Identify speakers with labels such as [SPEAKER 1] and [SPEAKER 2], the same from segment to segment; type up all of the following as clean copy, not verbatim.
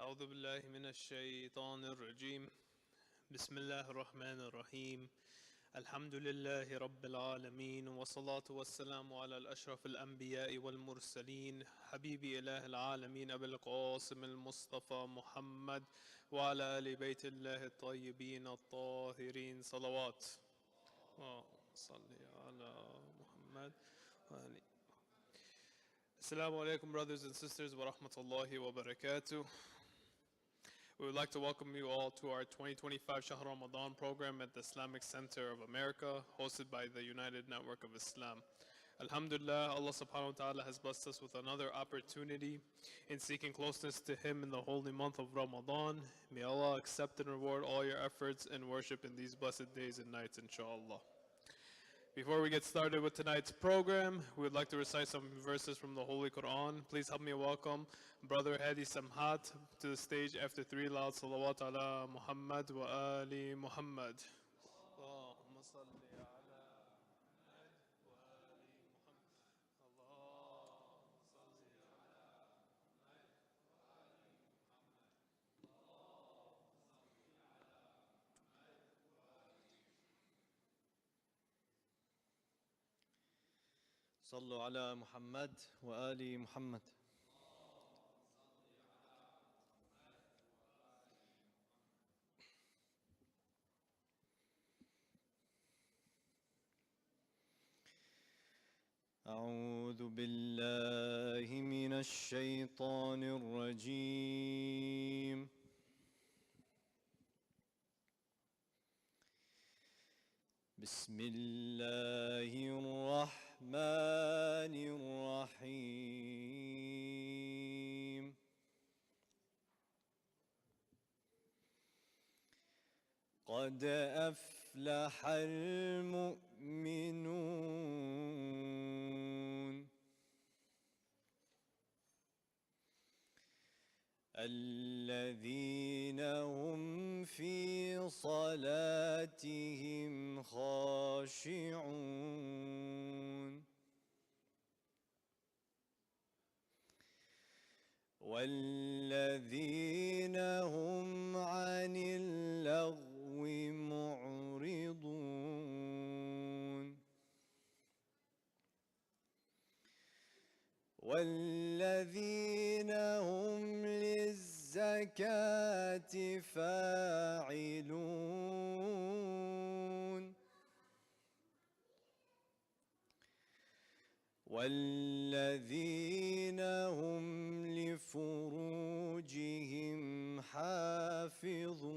[SPEAKER 1] أعوذ بالله من الشيطان الرجيم. بسم الله الرحمن الرحيم. الحمد لله رب العالمين، والصلاة والسلام على الأشرف الأنبياء والمرسلين، حبيب إله العالمين أبي القاسم المصطفى محمد، وعلى آل بيت الله الطيبين الطاهرين. صلوات صل على محمد وآله. Assalamu alaikum, brothers and sisters, wa rahmatullahi wa barakatuh. We would like to welcome you all to our 2025 Shahr Ramadan program at the Islamic Center of America, hosted by the United Network of Islam. Alhamdulillah, Allah subhanahu wa ta'ala has blessed us with another opportunity in seeking closeness to Him in the holy month of Ramadan. May Allah accept and reward all your efforts and worship in these blessed days and nights, inshallah. Before we get started with tonight's program, we would like to recite some verses from the Holy Quran. Please help me welcome Brother Hadi Samhat to the stage after 3 loud salawat ala Muhammad wa ali Muhammad. Allahumma salli ala Muhammad wa ali Muhammad. Allahumma salli ala Muhammad wa ali Muhammad. Allahumma salli ala Muhammad wa ali
[SPEAKER 2] صلوا على محمد وآل محمد. أعوذ بالله من الشيطان الرجيم. بسم الله الرحمن الرحيم. قد أفلح المؤمنون الذين هم في صلاتهم خاشعون والذين هم عن اللغو معرضون والذين هم للزكاة فاعلون والذين هم لفروجهم حافظون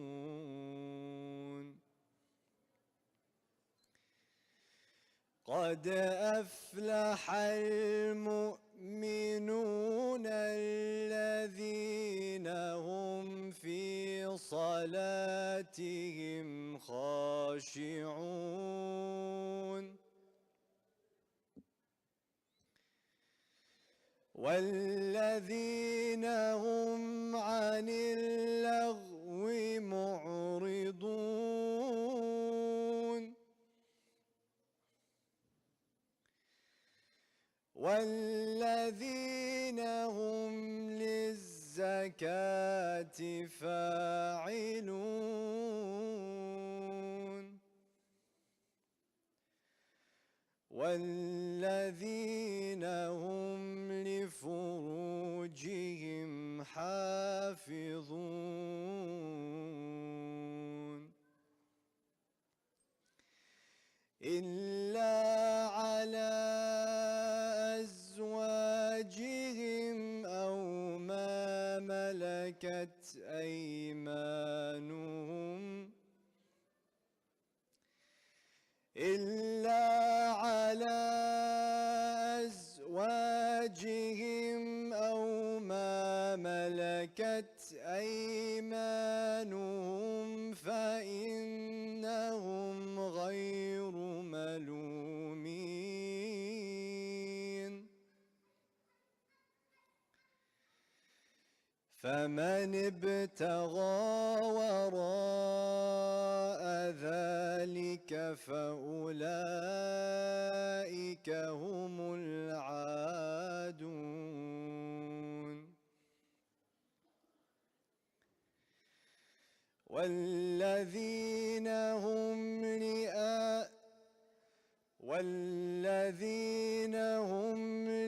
[SPEAKER 2] قد أفلح المؤمنون الذين هم في صلاتهم خاشعون والذين هم عن اللغو معرضون والذين هم للزكاة فاعلون والذين هم لفروجهم حافظون إلا على أزواجهم أو ما ملكت أيمانهم إلا على أزواجهم أو ما ملكت أيمانهم فإنهم غير ملومين فمن ابتغى وراء ذلك فأولئك هم العادون
[SPEAKER 3] والذين هم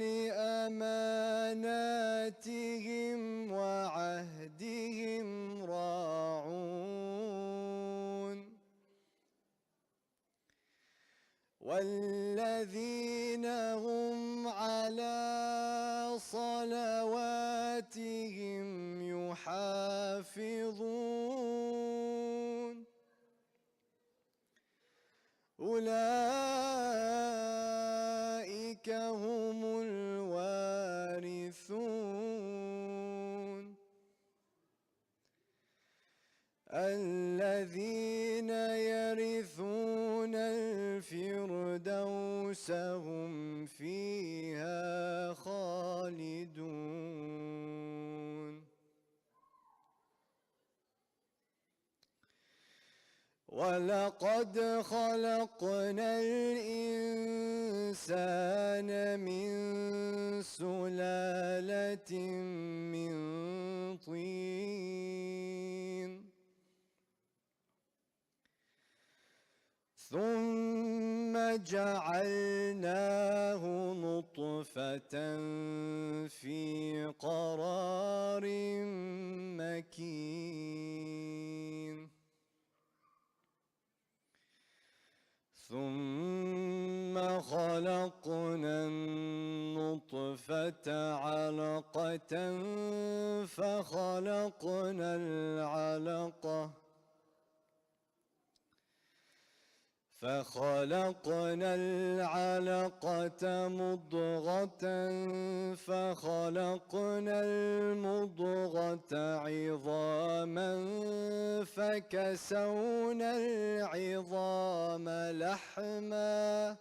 [SPEAKER 3] لأماناتهم وعهدهم راعون والذين هم على صلواتهم يحافظون أولئك هم الوارثون الذين يرثون الفردوس هم فيها خالدون ولقد خلقنا الإنسان من سلالة من طين ثم جعلناه نطفة في قرار مكين ثم خلقنا النطفة علقة فخلقنا العلقة مضغة فخلقنا المضغة عظاما فكسونا العظام لحما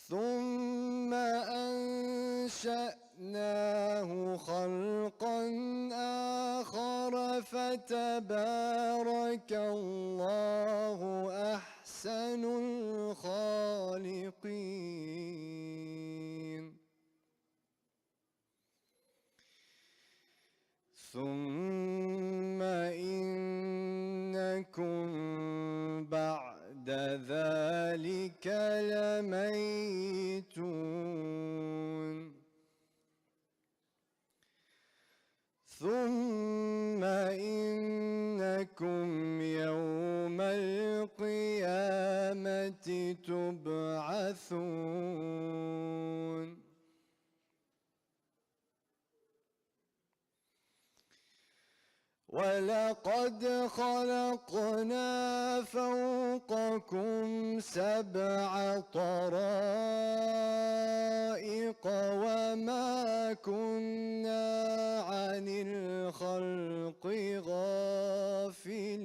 [SPEAKER 3] ثم أنشأناه خلقا آخر فتبارك الله أحسن الخالقين ثم إنكم بعد ذلك لميتون ثم إنكم يوم القيامة تبعثون ولقد خلقنا فوقكم 7 طرائق وما كنا عن الخلق غافلين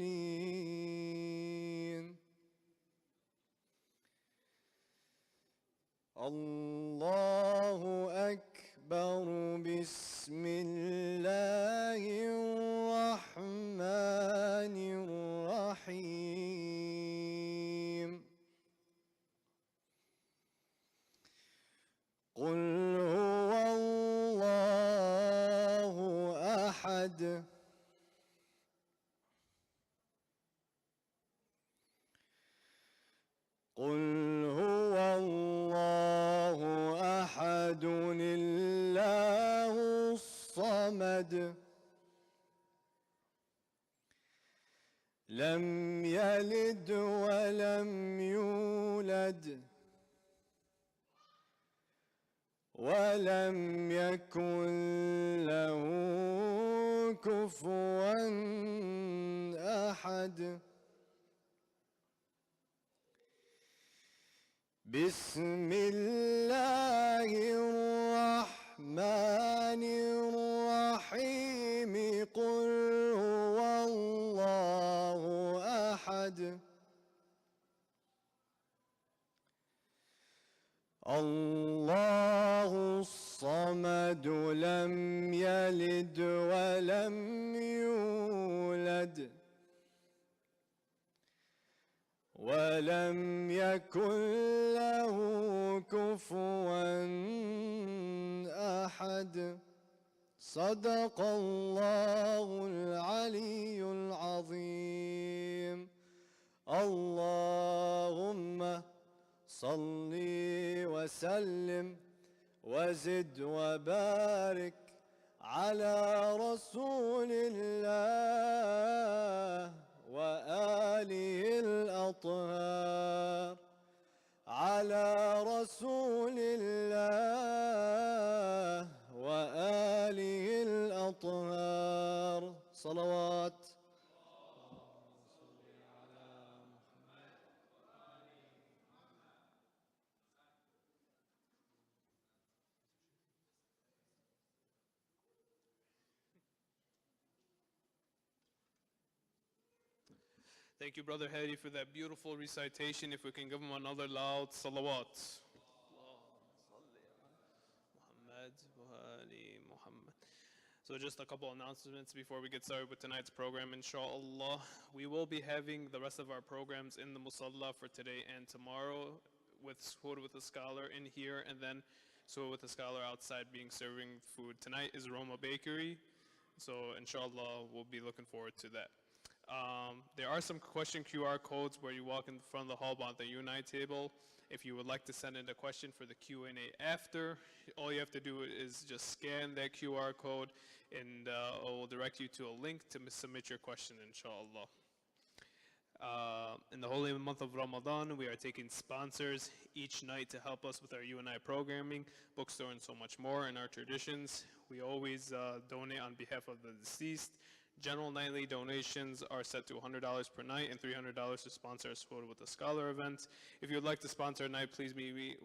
[SPEAKER 3] الله أكبر بسم الله الرحمن الرحيم قل هو الله أحد قل هو الله أحد الله الصمد لم يلد ولم يولد ولم يكن له كفوا أحد بسم الله الرحمن الرحيم قل هو الله أحد الله الصمد لم يلد ولم يولد ولم يكن له كفوا أحد صدق الله العلي العظيم. اللهم صل وسلم وزد وبارك على رسول الله وآله الأطهار، على رسول الله وآله الأطهار صلوات.
[SPEAKER 1] Thank you, Brother Hadi, for that beautiful recitation. If we can give him another loud salawat. Muhammad wa ali Muhammad. So just a couple announcements before we get started with tonight's program, inshallah. We will be having the rest of our programs in the Musalla for today and tomorrow, with Suhoor with a Scholar in here, and then Suhoor with a Scholar outside serving food. Tonight is Roma Bakery, so inshallah we'll be looking forward to that. There are some question QR codes where you walk in front of the hall on the Unite table. If you would like to send in a question for the Q&A after, all you have to do is just scan that QR code and it will direct you to a link to submit your question, inshallah. In the holy month of Ramadan, we are taking sponsors each night to help us with our UNI programming, bookstore, and so much more in our traditions. We always donate on behalf of the deceased. General nightly donations are set to $100 per night and $300 to sponsor a Suhoor with a Scholar event. If you would like to sponsor a night, please meet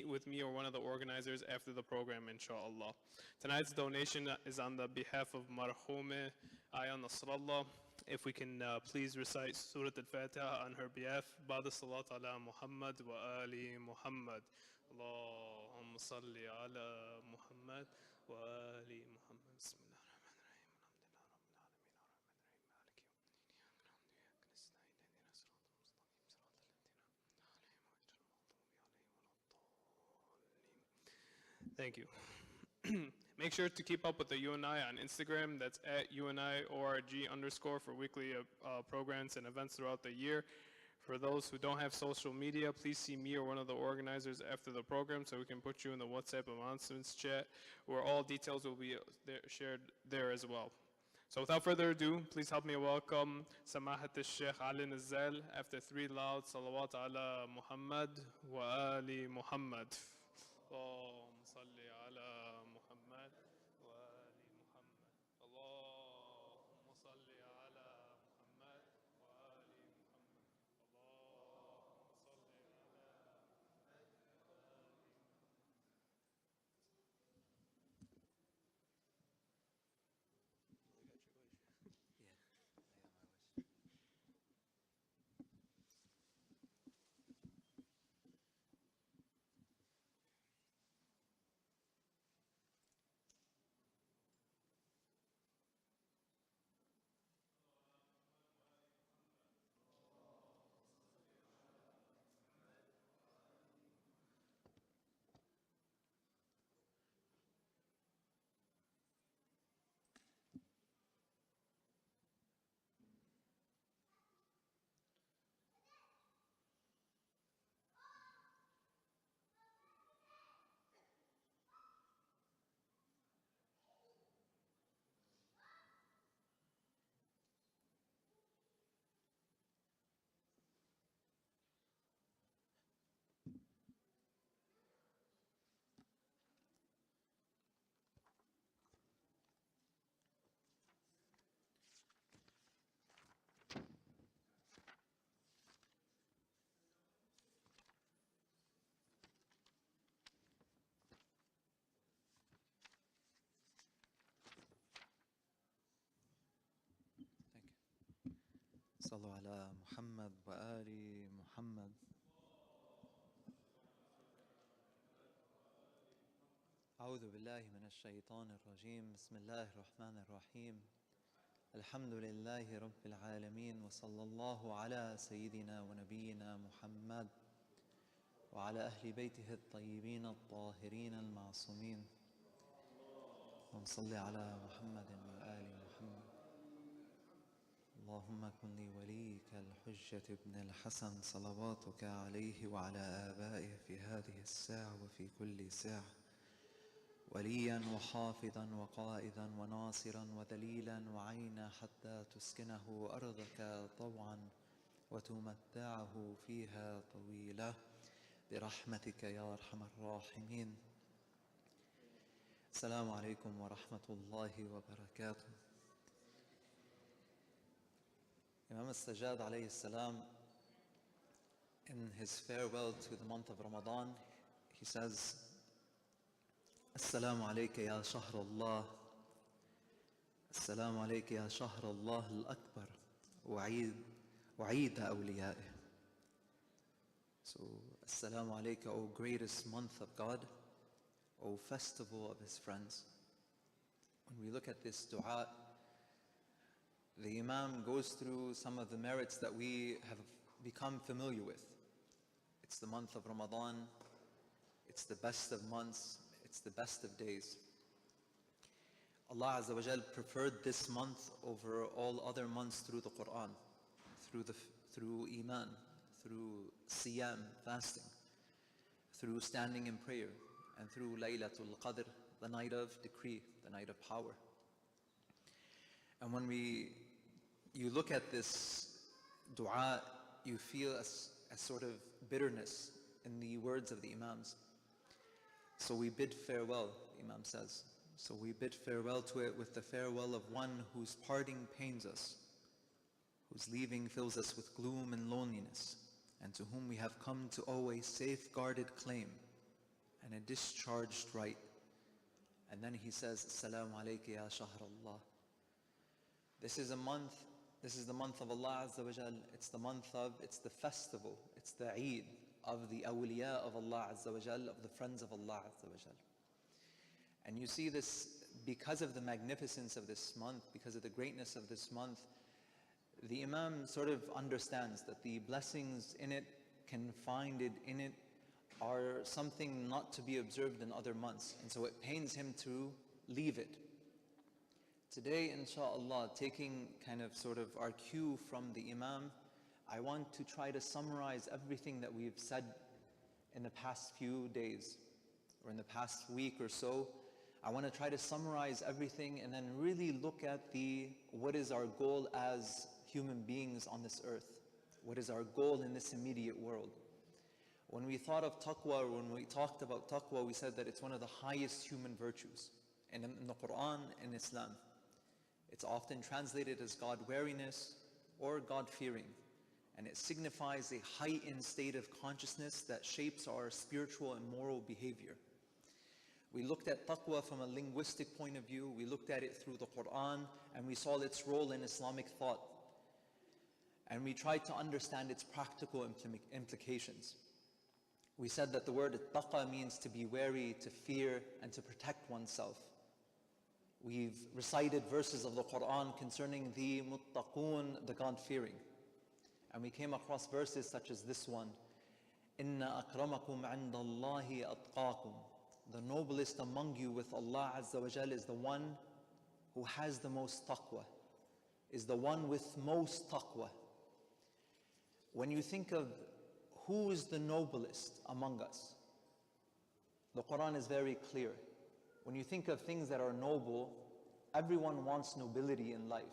[SPEAKER 1] with me or one of the organizers after the program, inshallah. Tonight's donation is on the behalf of Marhume Aya Nasrallah. If we can please recite Surah Al-Fatiha on her behalf. Ba'da salat ala Muhammad wa ali Muhammad. Allahumma salli ala Muhammad wa ali Muhammad. Bismillah. Thank you. Make sure to keep up with the UNI on Instagram. That's at UNIORG_ for weekly programs and events throughout the year. For those who don't have social media, please see me or one of the organizers after the program so we can put you in the WhatsApp announcements chat where all details will be shared there as well. So without further ado, please help me welcome Samahat al-Sheikh Ali Nazzal after 3 loud salawat ala Muhammad wa ali Muhammad. اللهم صل على محمد وآل محمد. اللهم صل على محمد وآل محمد. اللهم صل
[SPEAKER 2] صلوا على محمد وآل محمد. أعوذ بالله من الشيطان الرجيم. بسم الله الرحمن الرحيم. الحمد لله رب العالمين، وصلى الله على سيدنا ونبينا محمد وعلى أهل بيته الطيبين الطاهرين المعصومين. وصل على محمد وآل محمد. اللهم كن لوليك الحجة ابن الحسن صلواتك عليه وعلى آبائه في هذه الساعة وفي كل ساعة وليا وحافظا وقائدا وناصرا وذليلا وعينا حتى تسكنه أرضك طوعا وتمتعه فيها طويلا برحمتك يا أرحم الراحمين. السلام عليكم ورحمة الله وبركاته. Imam Sajjad alayhi salam, in his farewell to the month of Ramadan, he says, Assalamu alayka ya shahr Allah, Assalamu alayka ya shahr Allah al-Akbar, wa'eed awliya'i. So, Assalamu alayka, O greatest month of God, O festival of His friends. When we look at this dua, the Imam goes through some of the merits that we have become familiar with. It's the month of Ramadan, it's the best of months, it's the best of days. Allah Azza wa Jal preferred this month over all other months through the Quran, through Iman, through Siyam, fasting, through standing in prayer, and through Laylatul Qadr, the night of decree, the night of power. And when you look at this dua, you feel a sort of bitterness in the words of the Imams. So we bid farewell, the Imam says. So we bid farewell to it with the farewell of one whose parting pains us, whose leaving fills us with gloom and loneliness, and to whom we have come to owe a safeguarded claim and a discharged right. And then he says, Assalamu alayka ya shahr Allah. This is the month of Allah Azza wa Jal. It's the festival, it's the Eid of the awliya of Allah Azza wa Jal, of the friends of Allah Azza wa Jal. And you see this, because of the magnificence of this month, because of the greatness of this month, the Imam sort of understands that the blessings in it, can find it in it, are something not to be observed in other months. And so it pains him to leave it. Today, inshallah, taking kind of sort of our cue from the Imam, I want to try to summarize everything that we've said in the past few days, or in the past week or so. I want to try to summarize everything and then really look at what is our goal as human beings on this earth? What is our goal in this immediate world? When we thought of taqwa, when we talked about taqwa, we said that it's one of the highest human virtues. And in the Quran and Islam, it's often translated as God-wariness or God-fearing. And it signifies a heightened state of consciousness that shapes our spiritual and moral behavior. We looked at taqwa from a linguistic point of view, we looked at it through the Quran, and we saw its role in Islamic thought. And we tried to understand its practical implications. We said that the word taqa means to be wary, to fear, and to protect oneself. We've recited verses of the Quran concerning the muttaqoon, the God-fearing. And we came across verses such as this one, Inna akramakum indallahi atqakum. The noblest among you with Allah Azza wa Jal is the one who has the most taqwa, is the one with most taqwa. When you think of who is the noblest among us, the Quran is very clear. When you think of things that are noble, everyone wants nobility in life.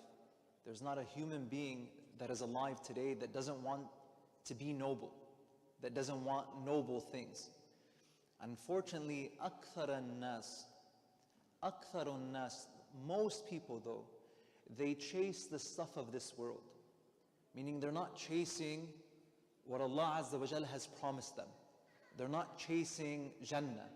[SPEAKER 2] There's not a human being that is alive today that doesn't want to be noble, that doesn't want noble things. Unfortunately, akthar nas, most people though, they chase the stuff of this world. Meaning they're not chasing what Allah Azza wa Jal has promised them. They're not chasing Jannah.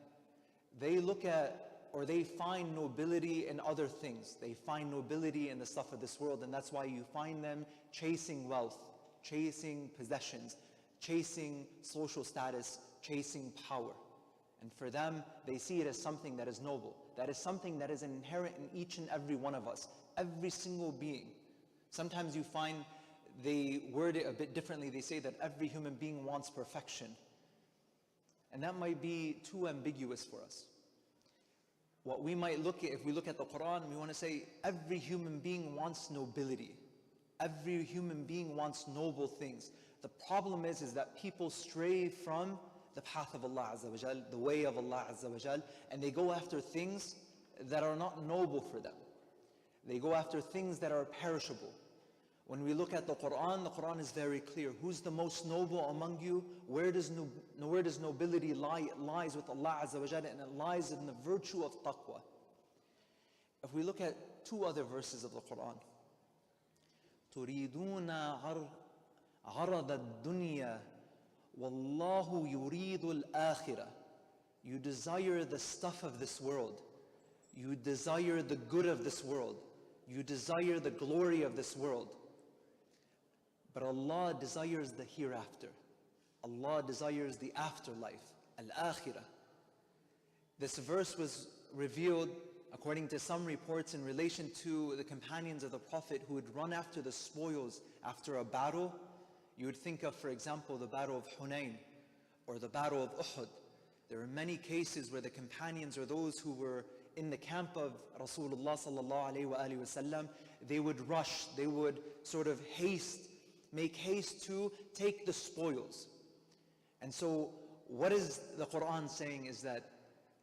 [SPEAKER 2] They look at, or they find nobility in other things. They find nobility in the stuff of this world, and that's why you find them chasing wealth, chasing possessions, chasing social status, chasing power. And for them, they see it as something that is noble. That is something that is inherent in each and every one of us, every single being. Sometimes you find they word it a bit differently. They say that every human being wants perfection. And that might be too ambiguous for us. what we might look at, if we look at the Quran, we want to say every human being wants nobility. Every human being wants noble things. The problem is that people stray from the path of Allah Azza wa Jal, the way of Allah Azza wa Jal, and they go after things that are not noble for them. They go after things that are perishable. When we look at the Quran is very clear. Who's the most noble among you? Where does nobility lie? It lies with Allah Azza wa Jal, and it lies in the virtue of taqwa. If we look at two other verses of the Quran, تُرِيدُونَ عَرَضَ الدُّنْيَا وَاللَّهُ يُرِيدُ الْآخِرَةِ. You desire the stuff of this world. You desire the good of this world. You desire the glory of this world. But Allah desires the hereafter. Allah desires the afterlife, al-akhirah. This verse was revealed, according to some reports, in relation to the companions of the Prophet who would run after the spoils after a battle. You would think of, for example, the battle of Hunayn or the battle of Uhud. There are many cases where the companions or those who were in the camp of Rasulullah sallallahu alayhi wa alihi wasallam, they would rush, they would sort of make haste to take the spoils. And so what is the Quran saying is that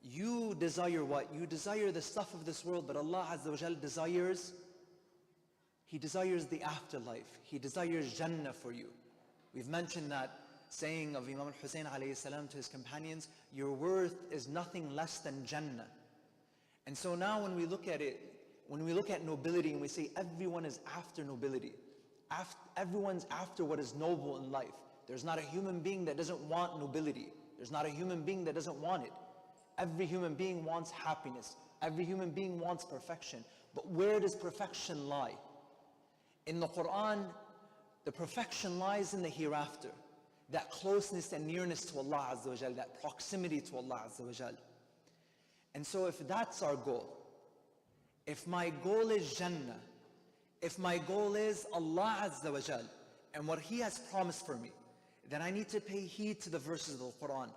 [SPEAKER 2] you desire what? You desire the stuff of this world, but Allah Azza wa Jal desires, He desires the afterlife. He desires Jannah for you. We've mentioned that saying of Imam al-Hussein alayhi salam to his companions, your worth is nothing less than Jannah. And so now when we look at it, when we look at nobility and we say everyone is after nobility, everyone's after what is noble in life. There's not a human being that doesn't want nobility. There's not a human being that doesn't want it. Every human being wants happiness. Every human being wants perfection. But where does perfection lie? In the Quran, the perfection lies in the hereafter. That closeness and nearness to Allah Azza wa Jal, that proximity to Allah Azza wa Jal. And so if that's our goal, if my goal is Jannah, if my goal is Allah Azza wa Jal and what He has promised for me, then I need to pay heed to the verses of the Quran.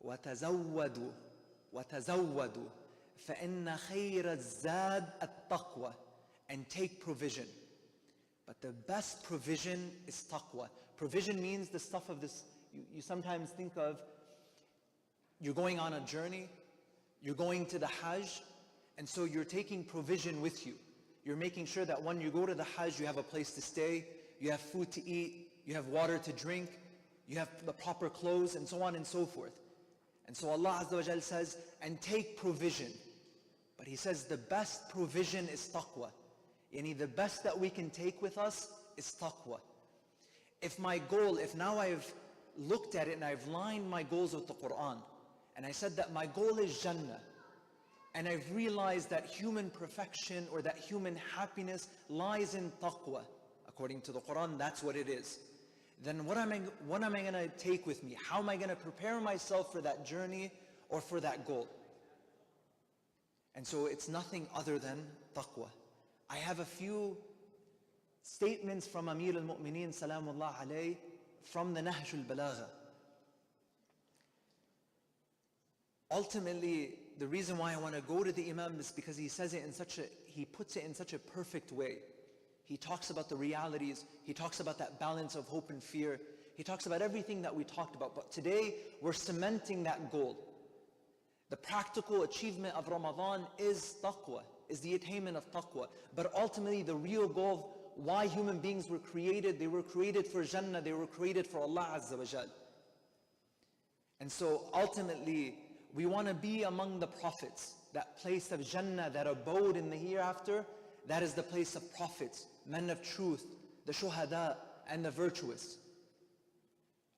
[SPEAKER 2] وَتَزَوَّدُوا وَتَزَوَّدُوا فَإِنَّ خَيْرَ الزَّادِ التَّقْوَى. And take provision. But the best provision is taqwa. Provision means the stuff of this, you sometimes think of, you're going on a journey, you're going to the Hajj, and so you're taking provision with you. You're making sure that when you go to the Hajj, you have a place to stay, you have food to eat, you have water to drink, you have the proper clothes, and so on and so forth. And so Allah Azza wa Jal says, and take provision. But He says the best provision is taqwa. Yani the best that we can take with us is taqwa. If my goal, if now I've looked at it and I've lined my goals with the Quran, and I said that my goal is Jannah, and I've realized that human perfection or that human happiness lies in taqwa, according to the Quran, that's what it is. Then what am I going to take with me? How am I going to prepare myself for that journey or for that goal? And so it's nothing other than taqwa. I have a few statements from Amir al-Mu'mineen Salamullah alayh from the Nahj al-Balagha. Ultimately, the reason why I want to go to the Imam is because he puts it in such a perfect way. He talks about the realities, he talks about that balance of hope and fear, he talks about everything that we talked about. But today, we're cementing that goal. The practical achievement of Ramadan is taqwa, is the attainment of taqwa. But ultimately, the real goal of why human beings were created, they were created for Jannah, they were created for Allah Azza wa Jal. And so ultimately, we want to be among the prophets. That place of Jannah, that abode in the hereafter, that is the place of prophets, men of truth, the shuhada and the virtuous.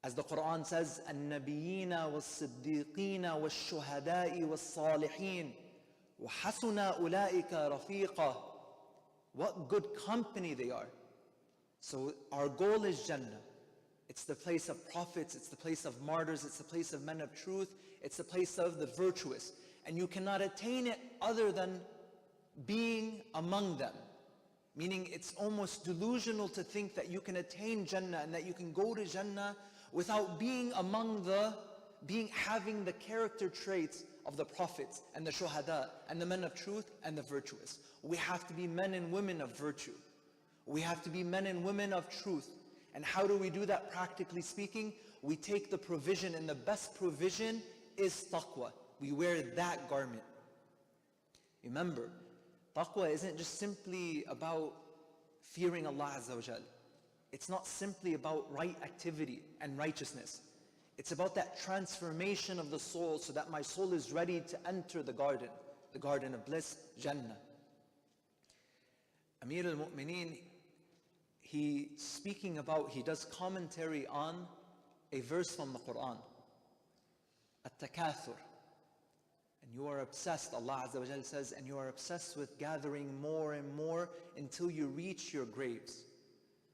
[SPEAKER 2] As the Quran says, النَّبِيِّينَ وَالصِّدِّيقِينَ وَالشُّهَدَاءِ وَالصَّالِحِينَ وَحَسُنَ أُولَٰئِكَ رَفِيقًا. What good company they are. So our goal is Jannah. It's the place of prophets, it's the place of martyrs, it's the place of men of truth, it's the place of the virtuous. And you cannot attain it other than being among them. Meaning it's almost delusional to think that you can attain Jannah and that you can go to Jannah without being among the having the character traits of the prophets and the shuhada and the men of truth and the virtuous. We have to be men and women of virtue. We have to be men and women of truth. And how do we do that practically speaking? We take the provision, and the best provision is taqwa. We wear that garment. Remember, taqwa isn't just simply about fearing Allah Azza wa Jal. It's not simply about right activity and righteousness. It's about that transformation of the soul so that my soul is ready to enter the garden of bliss, Jannah. Amir al-Mu'mineen, he does commentary on a verse from the Quran, At-Takathur. And you are obsessed, Allah Azza wa Jal says, and you are obsessed with gathering more and more until you reach your graves.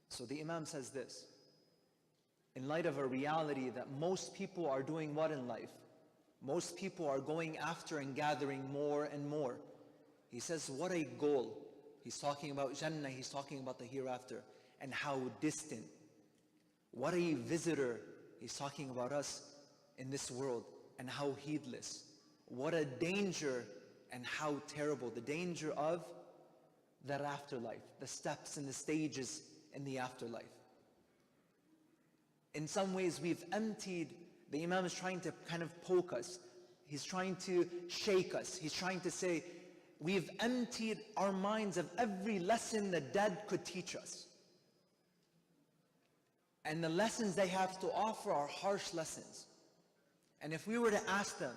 [SPEAKER 2] So the Imam says this, in light of a reality that most people are doing what in life? Most people are going after and gathering more and more. He says, what a goal. He's talking about Jannah, he's talking about the hereafter, and how distant. What a visitor. He's talking about us in this world, and how heedless. What a danger, and how terrible. The danger of that afterlife, the steps and the stages in the afterlife. In some ways we've emptied, the Imam is trying to kind of poke us. He's trying to shake us. He's trying to say, we've emptied our minds of every lesson the dead could teach us. And the lessons they have to offer are harsh lessons. And if we were to ask them,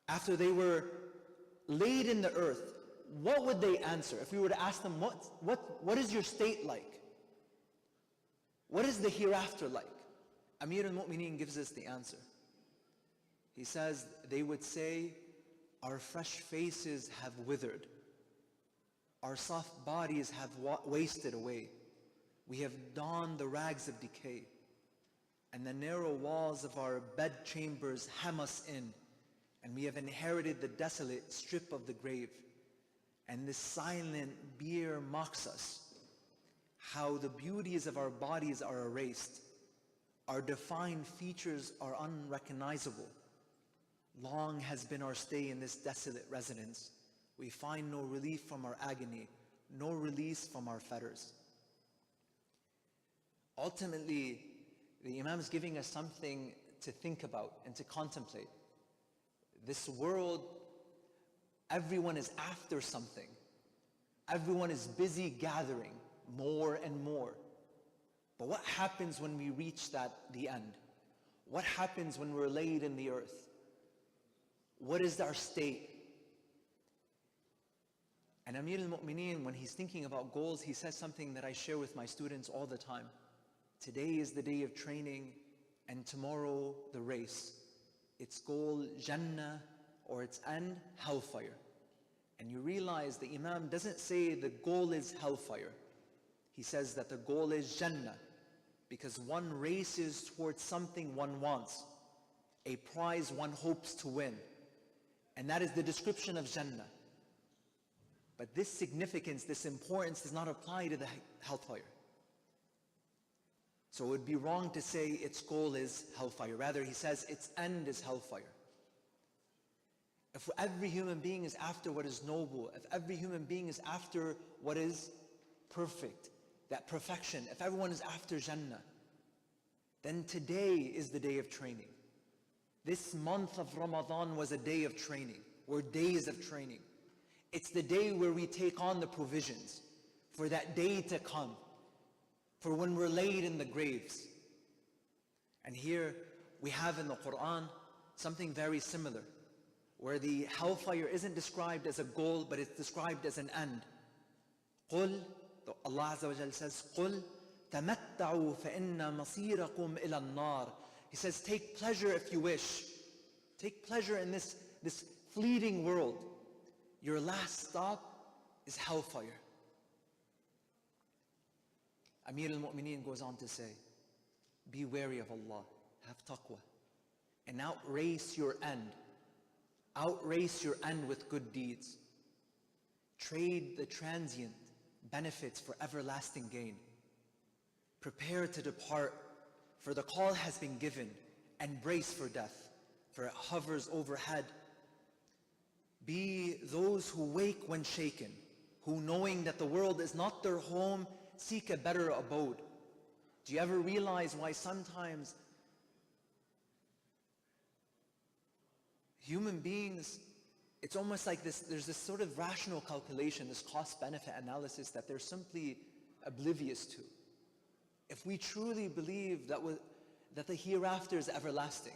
[SPEAKER 2] after they were laid in the earth, what would they answer? If we were to ask them, what is your state like? What is the hereafter like? Amir al-Mu'mineen gives us the answer. He says, they would say, our fresh faces have withered. Our soft bodies have wasted away. We have donned the rags of decay. And the narrow walls of our bed chambers hem us in. And we have inherited the desolate strip of the grave. And this silent bier mocks us. How the beauties of our bodies are erased. Our defined features are unrecognizable. Long has been our stay in this desolate residence. We find no relief from our agony, no release from our fetters. Ultimately, the Imam is giving us something to think about and to contemplate. This world, everyone is after something. Everyone is busy gathering more and more. But what happens when we reach the end? What happens when we're laid in the earth? What is our state? And Amir al-Mu'mineen, when he's thinking about goals, he says something that I share with my students all the time. Today is the day of training, and tomorrow the race. Its goal, Jannah, or its end, hellfire. And you realize the Imam doesn't say the goal is hellfire. He says that the goal is Jannah, because one races towards something one wants, a prize one hopes to win. And that is the description of Jannah. But this significance, this importance does not apply to the hellfire. So it would be wrong to say its goal is hellfire. Rather, he says its end is hellfire. If every human being is after what is noble, if every human being is after what is perfect, that perfection, if everyone is after Jannah, then today is the day of training. This month of Ramadan was a day of training, or days of training. It's the day where we take on the provisions for that day to come, for when we're laid in the graves. And here we have in the Quran something very similar, where the hellfire isn't described as a goal, but it's described as an end. قُلْ, Allah Azza wa Jal says, قُلْ تَمَتَّعُوا فَإِنَّ مَصِيرَكُمْ إِلَى النَّارِ. He says, take pleasure if you wish. Take pleasure in this fleeting world. Your last stop is hellfire. Amir al-Mu'mineen goes on to say, be wary of Allah, have taqwa, and outrace your end. Outrace your end with good deeds. Trade the transient benefits for everlasting gain. Prepare to depart For the call has been given, and brace for death, for it hovers overhead. Be those who wake when shaken, who knowing that the world is not their home, seek a better abode. Do you ever realize why sometimes human beings, it's almost like this, there's this sort of rational calculation, this cost-benefit analysis that they're simply oblivious to. If we truly believe that the hereafter is everlasting,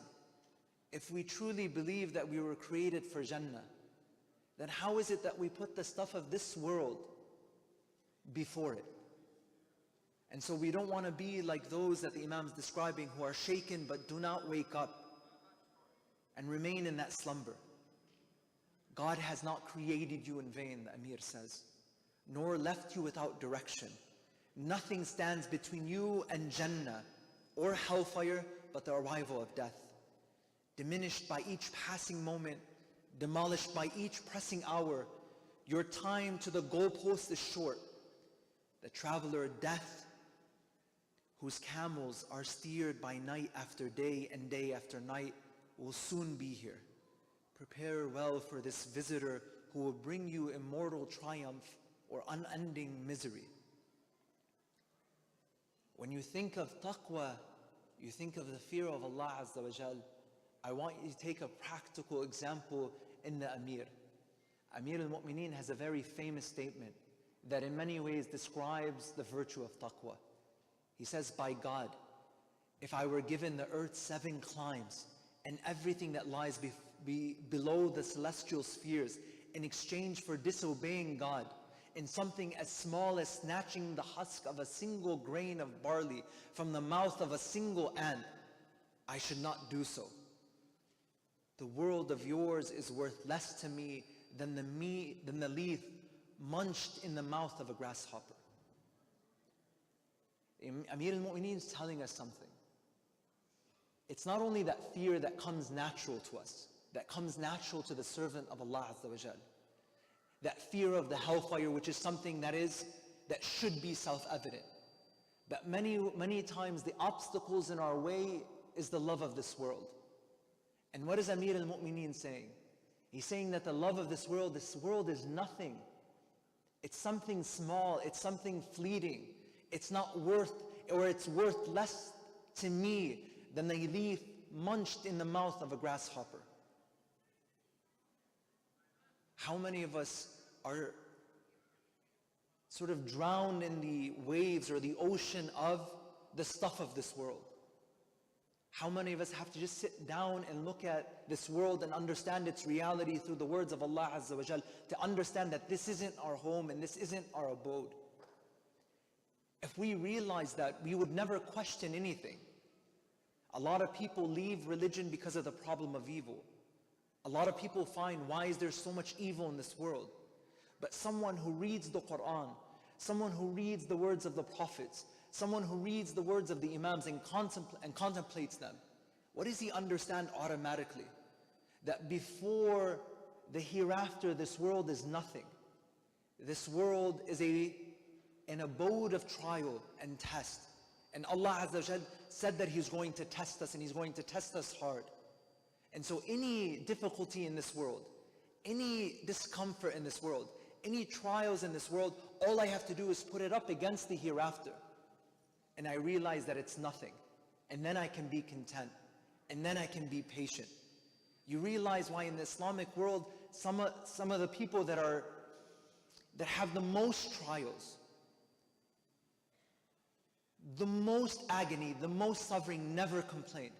[SPEAKER 2] if we truly believe that we were created for Jannah, then how is it that we put the stuff of this world before it? And so we don't want to be like those that the Imam is describing who are shaken but do not wake up and remain in that slumber. God has not created you in vain, the Amir says, nor left you without direction. Nothing stands between you and Jannah or hellfire but the arrival of death. Diminished by each passing moment, demolished by each pressing hour, your time to the goalpost is short. The traveler death, whose camels are steered by night after day and day after night, will soon be here. Prepare well for this visitor who will bring you immortal triumph or unending misery. When you think of taqwa, you think of the fear of Allah Azza wa Jal. I want you to take a practical example in the Amir. Amir al-Mu'mineen has a very famous statement that in many ways describes the virtue of taqwa. He says, by God, if I were given the earth's 7 climes and everything that lies below the celestial spheres in exchange for disobeying God in something as small as snatching the husk of a single grain of barley from the mouth of a single ant, I should not do so. The world of yours is worth less to me than the leaf munched in the mouth of a grasshopper. Amir al-Mu'mineen is telling us something. It's not only that fear that comes natural to us, that comes natural to the servant of Allah Azza wa Jal. That fear of the hellfire, which is something that should be self-evident. But many times the obstacles in our way is the love of this world. And what is Amir al-Mu'mineen saying? He's saying that the love of this world is nothing. It's something small, it's something fleeting. It's not worth, or it's worth less to me than the leaf munched in the mouth of a grasshopper. How many of us are sort of drowned in the waves or the ocean of the stuff of this world? How many of us have to just sit down and look at this world and understand its reality through the words of Allah Azza wa Jal, to understand that this isn't our home and this isn't our abode? If we realize that, we would never question anything. A lot of people leave religion because of the problem of evil. A lot of people find, why is there so much evil in this world? But someone who reads the Quran, someone who reads the words of the prophets, someone who reads the words of the Imams and contemplates them, what does he understand automatically? That before the hereafter, this world is nothing. This world is an abode of trial and test. And Allah Azza wa Jal said that He's going to test us, and He's going to test us hard. And so any difficulty in this world, any discomfort in this world, any trials in this world, all I have to do is put it up against the hereafter. And I realize that it's nothing. And then I can be content. And then I can be patient. You realize why in the Islamic world, some of the people that have the most trials, the most agony, the most suffering, never complain.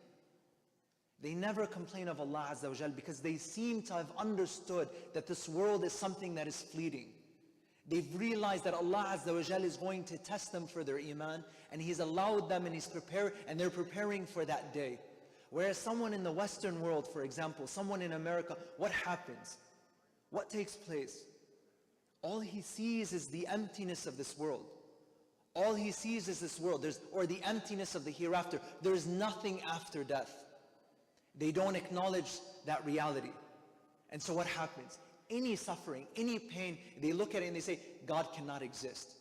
[SPEAKER 2] They never complain of Allah Azza wa Jal because they seem to have understood that this world is something that is fleeting. They've realized that Allah Azza wa Jal is going to test them for their iman, and He's allowed them, and they're preparing for that day. Whereas someone in the Western world, for example, someone in America, what happens? What takes place? All he sees is the emptiness of this world. All he sees is this world, or the emptiness of the hereafter. There is nothing after death. They don't acknowledge that reality. And so what happens? Any suffering, any pain, they look at it and they say, God cannot exist.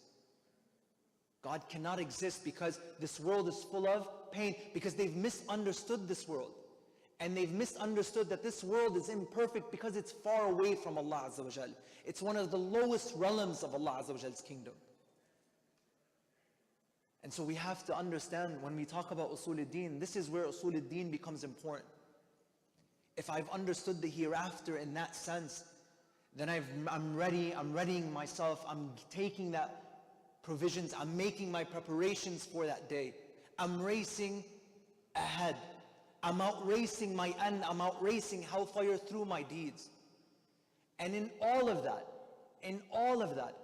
[SPEAKER 2] God cannot exist because this world is full of pain, because they've misunderstood this world. And they've misunderstood that this world is imperfect because it's far away from Allah Azza wa Jal. It's one of the lowest realms of Allah Azza wa Jal's kingdom. And so we have to understand when we talk about Usul al-Din, this is where Usul al-Din becomes important. If I've understood the hereafter in that sense, then I'm readying myself, I'm taking that provisions, I'm making my preparations for that day. I'm racing ahead. I'm outracing my end, I'm outracing hellfire through my deeds. And in all of that,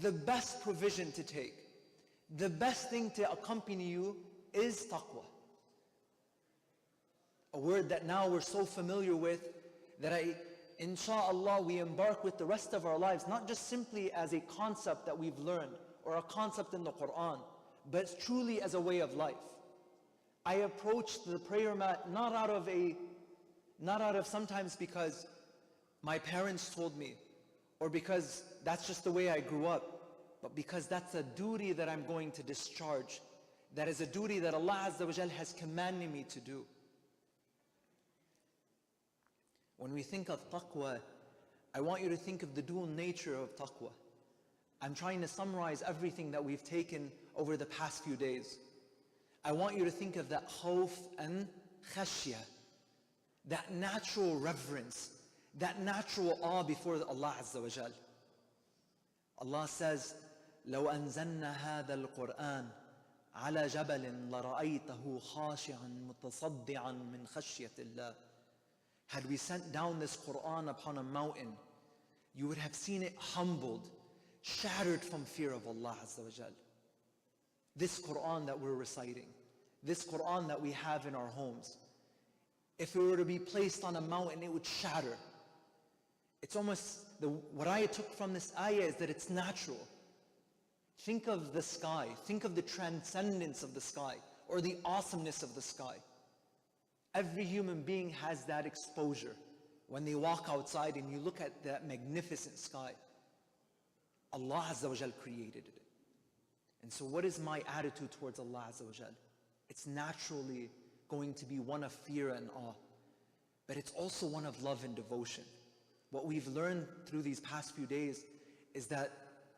[SPEAKER 2] the best provision to take, the best thing to accompany you is taqwa. A word that now we're so familiar with that inshallah, we embark with the rest of our lives, not just simply as a concept that we've learned or a concept in the Quran, but truly as a way of life. I approach the prayer mat not out of sometimes because my parents told me, or because that's just the way I grew up, but because that's a duty that I'm going to discharge. That is a duty that Allah Azza wa Jal has commanded me to do. When we think of taqwa, I want you to think of the dual nature of taqwa. I'm trying to summarize everything that we've taken over the past few days. I want you to think of that khawf and khashya, that natural reverence, that natural awe before Allah Azza wa Jal. Allah says, لو أنزلنا هذا القرآن على جبل لرأيته خاشعا متصدعا من خشية الله. Had we sent down this Quran upon a mountain, you would have seen it humbled, shattered from fear of Allah Azza wa Jal. This Quran that we're reciting, this Quran that we have in our homes, if it were to be placed on a mountain, it would shatter. It's almost, what I took from this ayah is that it's natural. Think of the sky, think of the transcendence of the sky, or the awesomeness of the sky. Every human being has that exposure. When they walk outside and you look at that magnificent sky, Allah Azza wa Jal created it. And so what is my attitude towards Allah Azza wa Jal? It's naturally going to be one of fear and awe, but it's also one of love and devotion. What we've learned through these past few days is that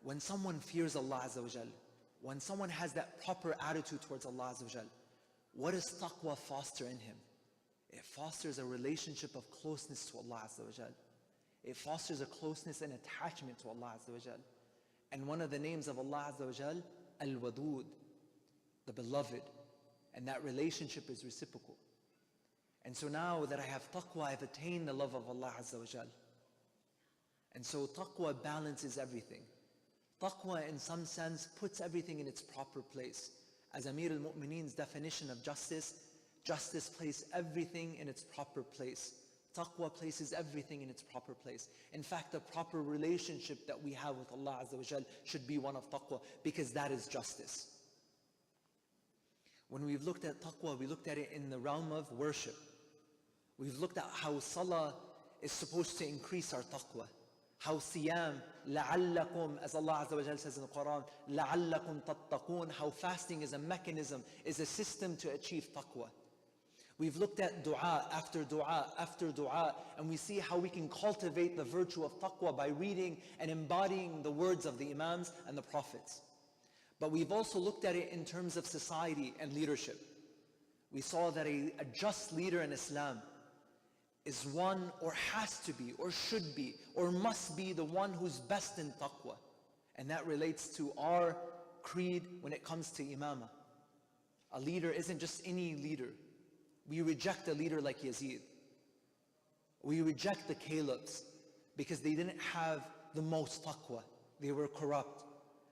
[SPEAKER 2] when someone fears Allah Azza wa Jal, when someone has that proper attitude towards Allah Azza wa Jal, what does taqwa foster in him? It fosters a relationship of closeness to Allah Azza wa Jal. It fosters a closeness and attachment to Allah Azza wa Jal. And one of the names of Allah Azza wa Jal, Al-Wadud, the beloved. And that relationship is reciprocal. And so now that I have taqwa, I've attained the love of Allah Azza wa Jal. And so taqwa balances everything. Taqwa in some sense puts everything in its proper place. As Amir al-Mu'mineen's definition of justice, justice places everything in its proper place. Taqwa places everything in its proper place. In fact, the proper relationship that we have with Allah Azza wa Jal should be one of taqwa, because that is justice. When we've looked at taqwa, we looked at it in the realm of worship. We've looked at how salah is supposed to increase our taqwa. How siyam, لَعَلَّكُمْ, as Allah Azza wa Jal says in the Quran, لَعَلَّكُمْ تَتَّقُونَ, how fasting is a mechanism, is a system to achieve taqwa. We've looked at dua after dua after dua, and we see how we can cultivate the virtue of taqwa by reading and embodying the words of the Imams and the Prophets. But we've also looked at it in terms of society and leadership. We saw that a just leader in Islam is one, or has to be, or should be, or must be the one who's best in taqwa. And that relates to our creed when it comes to imamah. A leader isn't just any leader. We reject a leader like Yazid. We reject the caliphs because they didn't have the most taqwa. They were corrupt.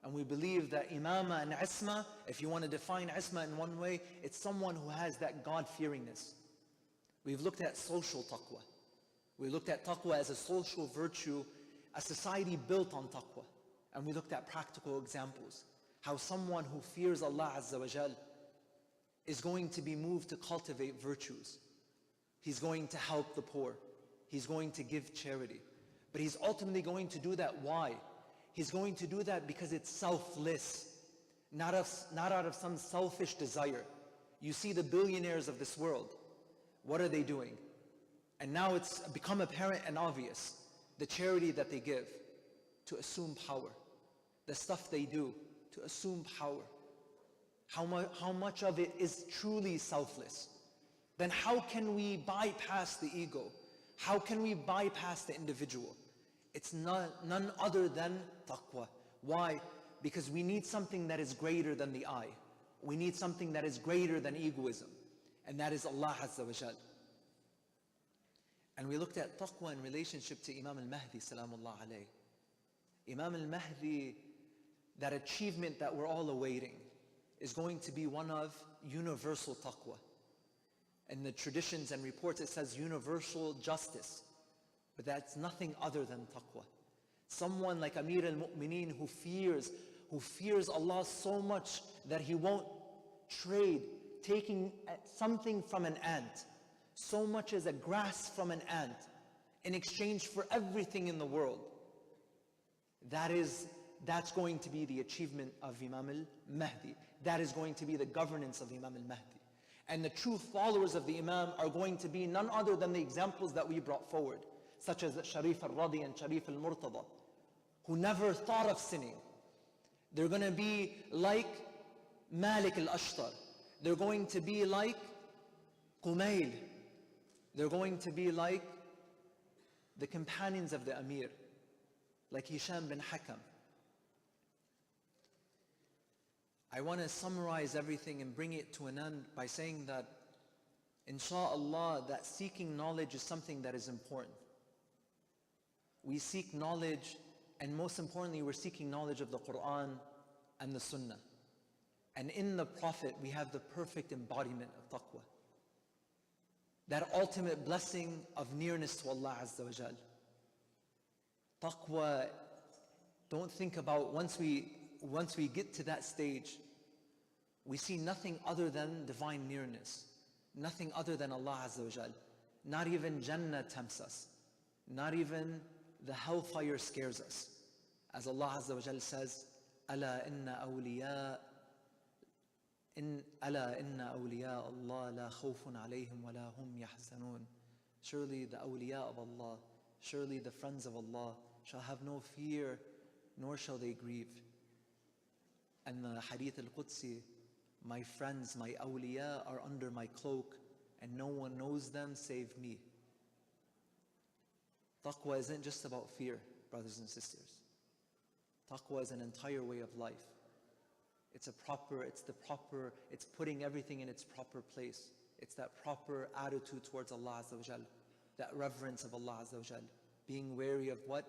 [SPEAKER 2] And we believe that imamah and isma, if you want to define isma in one way, it's someone who has that God-fearingness. We've looked at social taqwa. We looked at taqwa as a social virtue, a society built on taqwa. And we looked at practical examples. How someone who fears Allah Azza wa Jal is going to be moved to cultivate virtues. He's going to help the poor. He's going to give charity. But he's ultimately going to do that. Why? He's going to do that because it's selfless. not out of some selfish desire. You see the billionaires of this world, what are they doing? And now it's become apparent and obvious, the charity that they give to assume power, the stuff they do to assume power. How much of it is truly selfless? Then how can we bypass the ego? How can we bypass the individual? It's none other than taqwa. Why? Because we need something that is greater than the I. We need something that is greater than egoism. And that is Allah Azza wa Jal. And we looked at taqwa in relationship to Imam al-Mahdi, salamullah alayh. Imam al-Mahdi, that achievement that we're all awaiting, is going to be one of universal taqwa. In the traditions and reports it says universal justice, but that's nothing other than taqwa. Someone like Amir al-Mu'mineen who fears Allah so much that he won't trade taking something from an ant, so much as a grass from an ant, in exchange for everything in the world. That's going to be the achievement of Imam al-Mahdi. That is going to be the governance of Imam al-Mahdi. And the true followers of the Imam are going to be none other than the examples that we brought forward, such as Sharif al-Radi and Sharif al-Murtada, who never thought of sinning. They're going to be like Malik al-Ashtar. They're going to be like Qumayl. They're going to be like the companions of the Amir, like Hisham bin Hakam. I want to summarize everything and bring it to an end by saying that, inshallah, that seeking knowledge is something that is important. We seek knowledge, and most importantly, we're seeking knowledge of the Quran and the Sunnah. And in the Prophet, we have the perfect embodiment of taqwa. That ultimate blessing of nearness to Allah Azza wa Jal. Taqwa, don't think about once we get to that stage, we see nothing other than divine nearness, nothing other than Allah Azza wa Jal. Not even Jannah tempts us, not even the hellfire scares us. As Allah Azza wa Jal says, أَلَا إِنَّ أَوْلِيَاءَ اللَّهِ لَا خَوْفٌ عَلَيْهِمْ وَلَا هُمْ يَحْزَنُونَ. Surely the awliya of Allah, surely the friends of Allah shall have no fear, nor shall they grieve. And the Hadith al-Qudsi, my friends, my awliya are under my cloak, and no one knows them save me. Taqwa isn't just about fear, brothers and sisters. Taqwa is an entire way of life. It's putting everything in its proper place. It's that proper attitude towards Allah Azza wa Jal, that reverence of Allah Azza wa Jal, being wary of what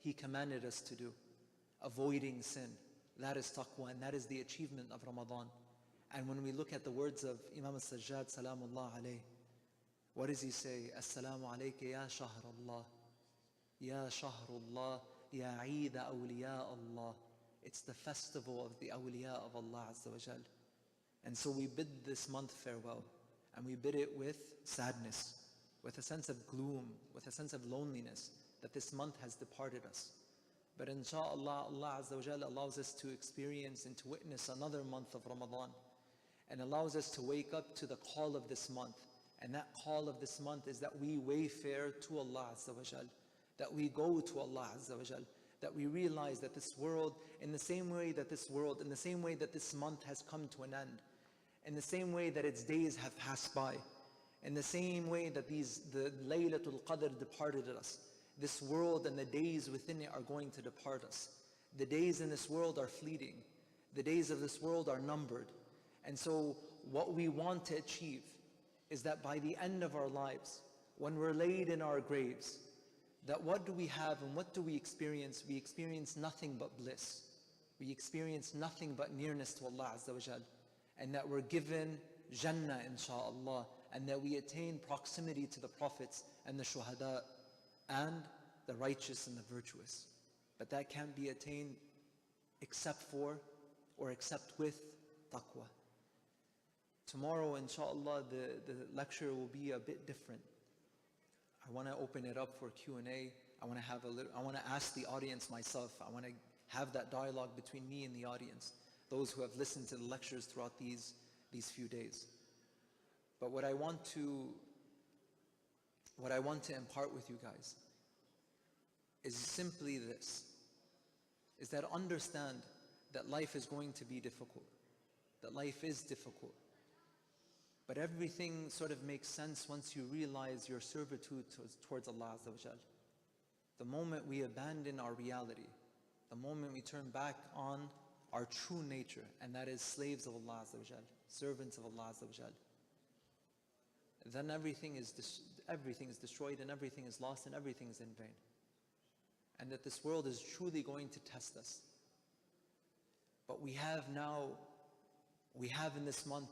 [SPEAKER 2] He commanded us to do, avoiding sin. That is taqwa, and that is the achievement of Ramadan. And when we look at the words of Imam al-Sajjad, salamullah alayh, what does he say? Assalamu alayka ya shahr Allah, ya shahrullah, ya Eid awliya Allah. It's the festival of the awliya of Allah Azza wa Jal. And so we bid this month farewell, and we bid it with sadness, with a sense of gloom, with a sense of loneliness, that this month has departed us. But inshallah, Allah Azza wa Jal allows us to experience and to witness another month of Ramadan, and allows us to wake up to the call of this month. And that call of this month is that we wayfare to Allah Azza wa Jal, that we go to Allah Azza wa Jal, that we realize that this world, in the same way that this month has come to an end, in the same way that its days have passed by, in the same way that the Laylatul Qadr departed us, this world and the days within it are going to depart us. The days in this world are fleeting. The days of this world are numbered. And so what we want to achieve is that by the end of our lives, when we're laid in our graves, that what do we have and what do we experience? We experience nothing but bliss. We experience nothing but nearness to Allah Azza wa Jal. And that we're given Jannah, insha'Allah, and that we attain proximity to the prophets and the shuhada and the righteous and the virtuous. But that can't be attained except with taqwa. Tomorrow, insha'Allah, the lecture will be a bit different. I want to open it up for Q&A. I want to ask the audience myself. I want to have that dialogue between me and the audience. those who have listened to the lectures throughout these few days. But what I want to impart with you guys is simply this, is that understand that life is going to be difficult, that life is difficult. But everything sort of makes sense once you realize your servitude towards Allah Azza wa Jal. The moment we abandon our reality, the moment we turn back on our true nature, and that is slaves of Allah Azza wa Jal, servants of Allah Azza wa Jal, then everything is destroyed and everything is lost and everything is in vain. And that this world is truly going to test us. But we have in this month